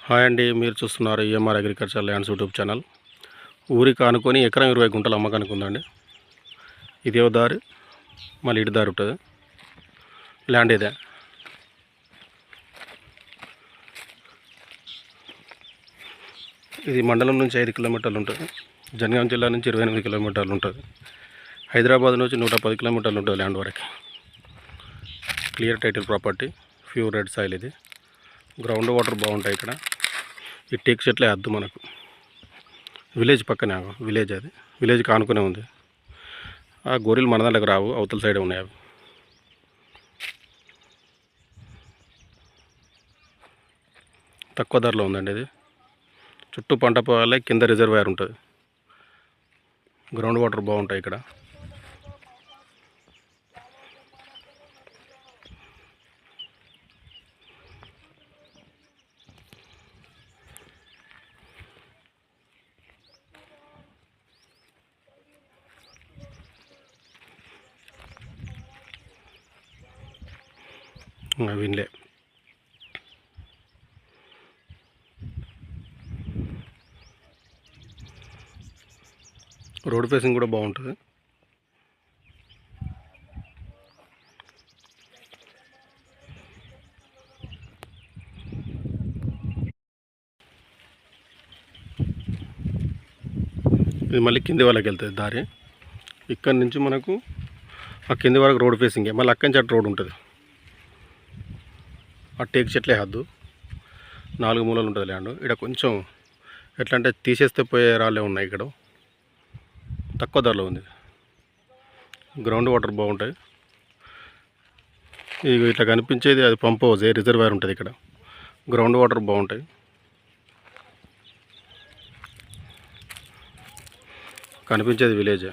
Hi అండి, మీరు చూస్తున్నారు EMR agriculture lands YouTube channel. ఊరికి ఆనుకొని ఎకరం 20 గుంటలు అమ్మకానికి ఉందండి. ఇదే దారి, మళ్ళీ ఇటు దారి ఉంటుంది. ల్యాండ్ ఇదే. ఇది మండలం నుంచి 5 కిలోమీటర్లు ఉంటుంది. జనగాం జిల్లా నుంచి 28 కిలోమీటర్లు ఉంటుంది. హైదరాబాద్ నుంచి 110 కిలోమీటర్లు ఉంటుంది ల్యాండ్ వరకు. Clear title property, pure red soil. ఇది గ్రౌండ్ వాటర్ బాగుంటాయి ఇక్కడ. ఈ టేక్ చెట్లే అద్దు మనకు. విలేజ్ పక్కనే, విలేజ్ అది విలేజ్కి ఆనుకునే ఉంది. ఆ గొర్రెలు మన దాంట్లోకి రావు, అవతల సైడే ఉన్నాయి అవి. తక్కువ ధరలో ఉందండి ఇది. చుట్టూ పంట పొలాలే, కింద రిజర్వాయర్ ఉంటుంది. గ్రౌండ్ వాటర్ బాగుంటాయి ఇక్కడ. వినలే. రోడ్ ఫేసింగ్ కూడా బాగుంటుంది. ఇది మళ్ళీ కింది వాళ్ళకి వెళ్తుంది దారి. ఇక్కడి నుంచి మనకు ఆ కింది వరకు రోడ్ ఫేసింగే, మళ్ళీ అక్కడి నుంచి అటు రోడ్ ఉంటుంది. ఆ టేక్ చెట్లే హద్దు. 4 మూలలు ఉంటుంది ల్యాండ్. ఇక్కడ కొంచెం ఎట్లా అంటే తీసేస్తే పోయే రాళ్ళే ఉన్నాయి. ఇక్కడ తక్కువ ధరలో ఉంది. గ్రౌండ్ వాటర్ బాగుంటాయి. ఇక ఇట్లా కనిపించేది అది పంప్ హౌస్, రిజర్వాయర్ ఉంటుంది ఇక్కడ. గ్రౌండ్ వాటర్ బాగుంటాయి. కనిపించేది విలేజ్.